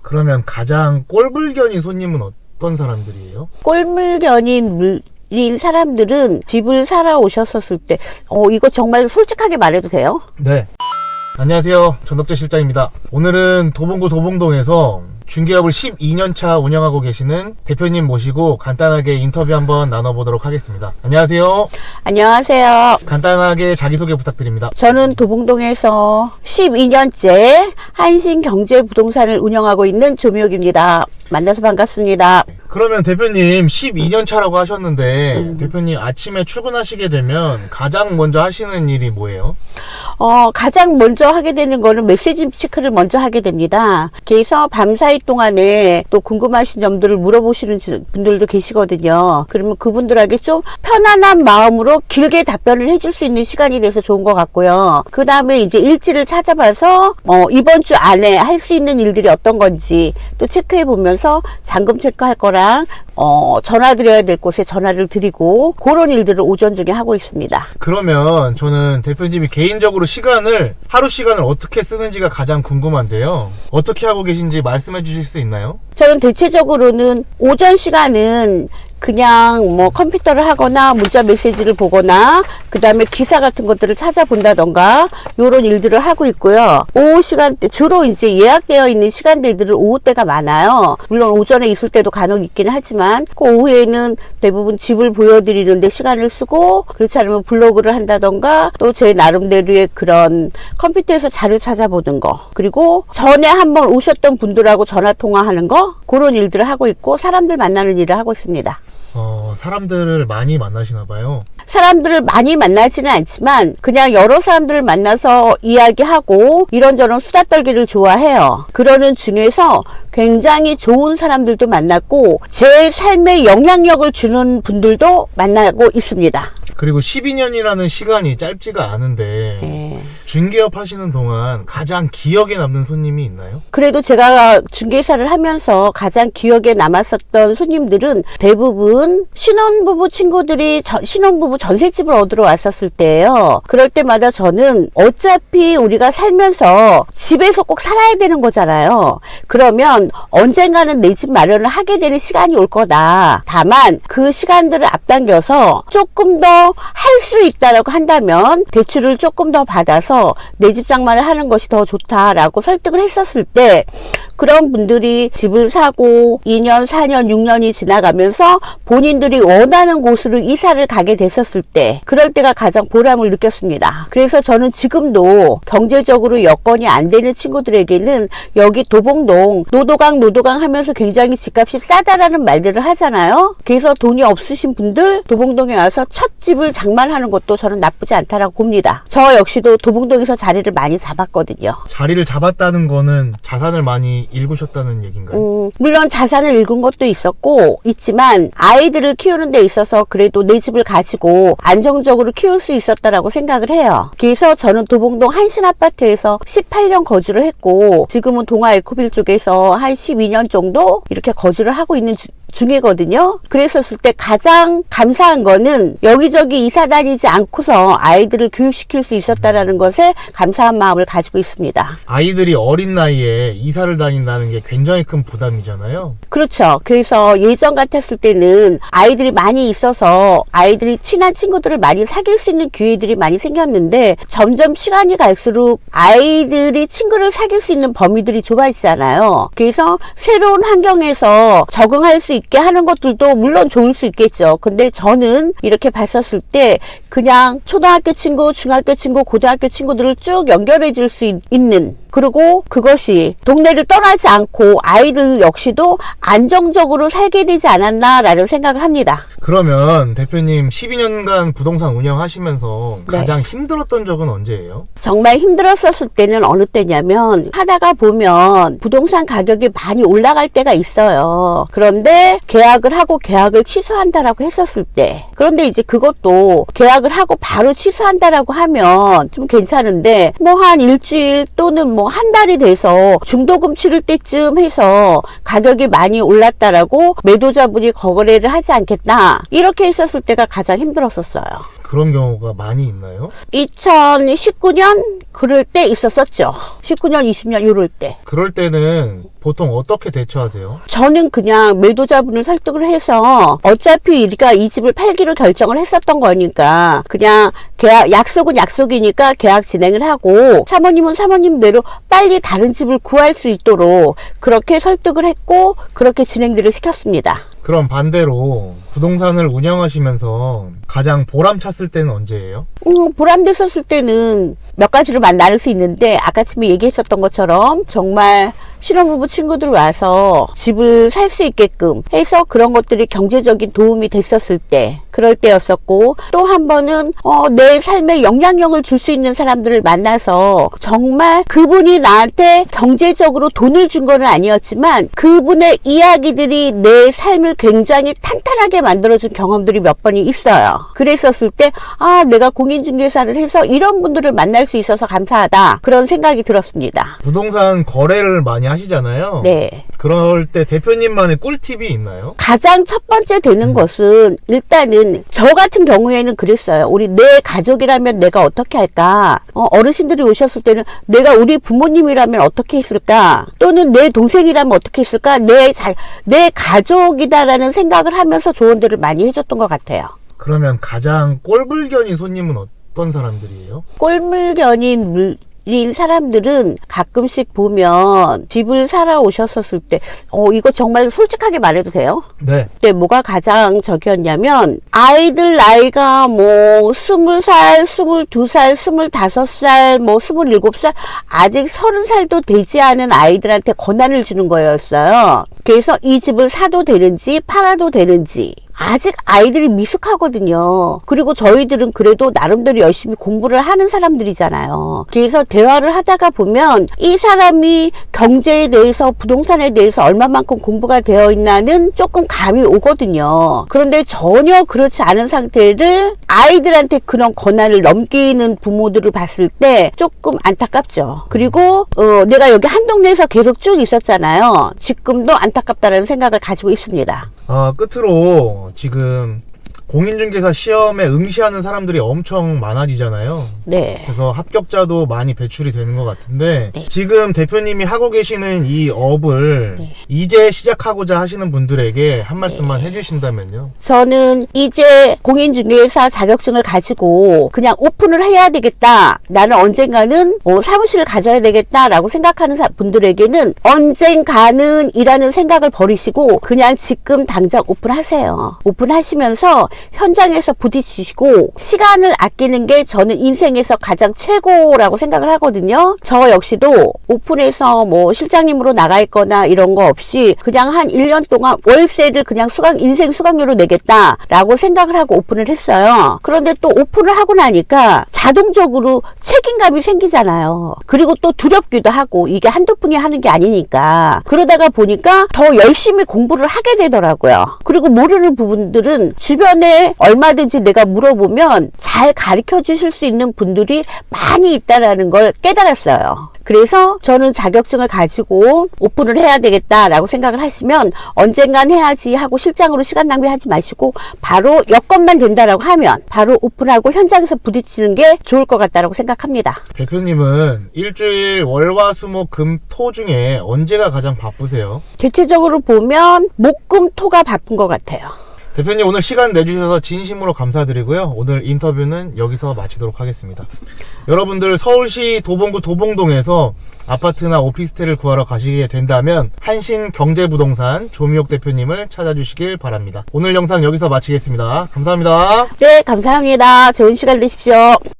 그러면 가장 꼴불견인 손님은 어떤 사람들이에요? 꼴물견인 사람들은 집을 사러 오셨었을 때, 이거 정말 솔직하게 말해도 돼요? 네. 안녕하세요. 전덕재 실장입니다. 오늘은 도봉구 도봉동에서 중개업을 12년차 운영하고 계시는 대표님 모시고 간단하게 인터뷰 한번 나눠보도록 하겠습니다. 안녕하세요. 안녕하세요. 간단하게 자기소개 부탁드립니다. 저는 도봉동에서 12년째 한신경제부동산을 운영하고 있는 조미옥입니다. 만나서 반갑습니다. 그러면 대표님 12년차라고 하셨는데 대표님 아침에 출근하시게 되면 가장 먼저 하시는 일이 뭐예요? 가장 먼저 하게 되는 거는 메시지 체크를 먼저 하게 됩니다. 그래서 밤사이 동안에 또 궁금하신 점들을 물어보시는 분들도 계시거든요. 그러면 그분들에게 좀 편안한 마음으로 길게 답변을 해줄 수 있는 시간이 돼서 좋은 것 같고요. 그 다음에 이제 일지를 찾아봐서 이번 주 안에 할 수 있는 일들이 어떤 건지 또 체크해 보면서 잔금 체크할 거랑 전화 드려야 될 곳에 전화를 드리고 그런 일들을 오전 중에 하고 있습니다. 그러면 저는 대표님이 개인적으로 하루 시간을 어떻게 쓰는지가 가장 궁금한데요. 어떻게 하고 계신지 말씀해 주실 수 있나요? 저는 대체적으로는 오전 시간은 그냥 컴퓨터를 하거나 문자 메시지를 보거나 그 다음에 기사 같은 것들을 찾아본다던가 요런 일들을 하고 있고요. 오후 시간대 주로 이제 예약되어 있는 시간대들은 오후 때가 많아요. 물론 오전에 있을 때도 간혹 있긴 하지만 그 오후에는 대부분 집을 보여드리는데 시간을 쓰고 그렇지 않으면 블로그를 한다던가 또 제 나름대로의 그런 컴퓨터에서 자료 찾아보는 거 그리고 전에 한번 오셨던 분들하고 전화 통화하는 거 그런 일들을 하고 있고 사람들 만나는 일을 하고 있습니다. 사람들을 많이 만나시나 봐요. 사람들을 많이 만나지는 않지만 그냥 여러 사람들을 만나서 이야기하고 이런저런 수다 떨기를 좋아해요. 그러는 중에서 굉장히 좋은 사람들도 만났고 제 삶에 영향력을 주는 분들도 만나고 있습니다. 그리고 12년이라는 시간이 짧지가 않은데 네. 중개업 하시는 동안 가장 기억에 남는 손님이 있나요? 그래도 제가 중개사를 하면서 가장 기억에 남았었던 손님들은 대부분 신혼부부 친구들이 신혼부부 전셋집을 얻으러 왔었을 때예요. 그럴 때마다 저는 어차피 우리가 살면서 집에서 꼭 살아야 되는 거잖아요. 그러면 언젠가는 내 집 마련을 하게 되는 시간이 올 거다. 다만 그 시간들을 앞당겨서 조금 더 할 수 있다라고 한다면 대출을 조금 더 받아서 내 집 장만을 하는 것이 더 좋다라고 설득을 했었을 때 그런 분들이 집을 사고 2년, 4년, 6년이 지나가면서 본인들이 원하는 곳으로 이사를 가게 됐었을 때 그럴 때가 가장 보람을 느꼈습니다. 그래서 저는 지금도 경제적으로 여건이 안 되는 친구들에게는 여기 도봉동 노도강 하면서 굉장히 집값이 싸다라는 말들을 하잖아요. 그래서 돈이 없으신 분들 도봉동에 와서 첫 집을 장만하는 것도 저는 나쁘지 않다라고 봅니다. 저 역시도 도봉동에서 자리를 많이 잡았거든요. 자리를 잡았다는 거는 자산을 많이 읽으셨다는 얘기인가요? 물론 자산을 읽은 것도 있지만 아이들을 키우는 데 있어서 그래도 내 집을 가지고 안정적으로 키울 수 있었다라고 생각을 해요. 그래서 저는 도봉동 한신아파트에서 18년 거주를 했고 지금은 동아 에코빌 쪽에서 한 12년 정도 이렇게 거주를 하고 있는 중이거든요. 그랬었을 때 가장 감사한 거는 여기저기 이사 다니지 않고서 아이들을 교육시킬 수 있었다라는 것에 감사한 마음을 가지고 있습니다. 아이들이 어린 나이에 이사를 다닌다는 게 굉장히 큰 부담이잖아요. 그렇죠. 그래서 예전 같았을 때는 아이들이 많이 있어서 아이들이 친한 친구들을 많이 사귈 수 있는 기회들이 많이 생겼는데 점점 시간이 갈수록 아이들이 친구를 사귈 수 있는 범위들이 좁아지잖아요. 그래서 새로운 환경에서 적응할 수 있게 하는 것들도 물론 좋을 수 있겠죠. 근데 저는 이렇게 봤었을 때 그냥 초등학교 친구, 중학교 친구, 고등학교 친구들을 쭉 연결해 줄 수 있는 그리고 그것이 동네를 떠나지 않고 아이들 역시도 안정적으로 살게 되지 않았나라는 생각을 합니다. 그러면 대표님 12년간 부동산 운영하시면서 네. 가장 힘들었던 적은 언제예요? 정말 힘들었었을 때는 어느 때냐면 하다가 보면 부동산 가격이 많이 올라갈 때가 있어요. 그런데 계약을 하고 계약을 취소한다라고 했었을 때 그런데 이제 그것도 계약을 하고 바로 취소한다라고 하면 좀 괜찮은데 한 일주일 또는 한 달이 돼서 중도금 치를 때쯤 해서 가격이 많이 올랐다라고 매도자분이 거래를 하지 않겠다 이렇게 했었을 때가 가장 힘들었었어요. 그런 경우가 많이 있나요? 2019년 그럴 때 있었었죠. 19년, 20년 이럴 때. 그럴 때는 보통 어떻게 대처하세요? 저는 그냥 매도자분을 설득을 해서 어차피 우리가 이 집을 팔기로 결정을 했었던 거니까 그냥 계약, 약속은 약속이니까 계약 진행을 하고 사모님은 사모님대로 빨리 다른 집을 구할 수 있도록 그렇게 설득을 했고 그렇게 진행들을 시켰습니다. 그럼 반대로 부동산을 운영하시면서 가장 보람찼을 때는 언제예요? 보람됐었을 때는 몇 가지로 나눌 수 있는데 아까 처음에 얘기했었던 것처럼 정말 신혼부부 친구들 와서 집을 살 수 있게끔 해서 그런 것들이 경제적인 도움이 됐었을 때 그럴 때였었고 또 한 번은 내 삶에 영향력을 줄 수 있는 사람들을 만나서 정말 그분이 나한테 경제적으로 돈을 준 건 아니었지만 그분의 이야기들이 내 삶을 굉장히 탄탄하게 만들어준 경험들이 몇 번이 있어요. 그랬었을 때 내가 공인중개사를 해서 이런 분들을 만날 수 있어서 감사하다 그런 생각이 들었습니다. 부동산 거래를 많이 하시잖아요. 네. 그럴 때 대표님만의 꿀팁이 있나요? 가장 첫 번째 되는 것은 일단은 저 같은 경우에는 그랬어요. 우리 내 가족이라면 내가 어떻게 할까? 어르신들이 오셨을 때는 내가 우리 부모님이라면 어떻게 했을까? 또는 내 동생이라면 어떻게 했을까? 내 가족이다라는 생각을 하면서 조언들을 많이 해줬던 것 같아요. 그러면 가장 꼴불견인 손님은 어떤 사람들이에요? 꼴불견인 사람들은 가끔씩 보면 집을 사러 오셨었을 때 이거 정말 솔직하게 말해도 돼요? 네. 그때 뭐가 가장 적이었냐면 아이들 나이가 뭐 20살, 22살, 25살, 뭐 27살 아직 30살도 되지 않은 아이들한테 권한을 주는 거였어요. 그래서 이 집을 사도 되는지 팔아도 되는지 아직 아이들이 미숙하거든요. 그리고 저희들은 그래도 나름대로 열심히 공부를 하는 사람들이잖아요. 그래서 대화를 하다가 보면 이 사람이 경제에 대해서 부동산에 대해서 얼마만큼 공부가 되어 있나는 조금 감이 오거든요. 그런데 전혀 그렇지 않은 상태를 아이들한테 그런 권한을 넘기는 부모들을 봤을 때 조금 안타깝죠. 그리고 내가 여기 한 동네에서 계속 쭉 있었잖아요. 지금도 안타깝다는 생각을 가지고 있습니다. 끝으로 지금 공인중개사 시험에 응시하는 사람들이 엄청 많아지잖아요. 네. 그래서 합격자도 많이 배출이 되는 것 같은데 네. 지금 대표님이 하고 계시는 이 업을 네. 이제 시작하고자 하시는 분들에게 한 말씀만 해주신다면요. 저는 이제 공인중개사 자격증을 가지고 그냥 오픈을 해야 되겠다. 나는 언젠가는 사무실을 가져야 되겠다라고 생각하는 분들에게는 언젠가는 이라는 생각을 버리시고 그냥 지금 당장 오픈하세요. 오픈하시면서 현장에서 부딪히시고 시간을 아끼는 게 저는 인생에서 가장 최고라고 생각을 하거든요. 저 역시도 오픈해서 뭐 실장님으로 나가 있거나 이런 거 없이 그냥 한 1년 동안 월세를 그냥 인생 수강료로 내겠다라고 생각을 하고 오픈을 했어요. 그런데 또 오픈을 하고 나니까 자동적으로 책임감이 생기잖아요. 그리고 또 두렵기도 하고 이게 한두 분이 하는 게 아니니까 그러다가 보니까 더 열심히 공부를 하게 되더라고요. 그리고 모르는 부분들은 주변에 얼마든지 내가 물어보면 잘 가르쳐 주실 수 있는 분들이 많이 있다는 걸 깨달았어요. 그래서 저는 자격증을 가지고 오픈을 해야 되겠다라고 생각을 하시면 언젠간 해야지 하고 실장으로 시간 낭비하지 마시고 바로 여건만 된다라고 하면 바로 오픈하고 현장에서 부딪히는 게 좋을 것 같다라고 생각합니다. 대표님은 일주일 월화수목금토 중에 언제가 가장 바쁘세요? 대체적으로 보면 목금토가 바쁜 것 같아요. 대표님 오늘 시간 내주셔서 진심으로 감사드리고요. 오늘 인터뷰는 여기서 마치도록 하겠습니다. 여러분들 서울시 도봉구 도봉동에서 아파트나 오피스텔을 구하러 가시게 된다면 한신경제부동산 조미옥 대표님을 찾아주시길 바랍니다. 오늘 영상 여기서 마치겠습니다. 감사합니다. 네, 감사합니다. 좋은 시간 되십시오.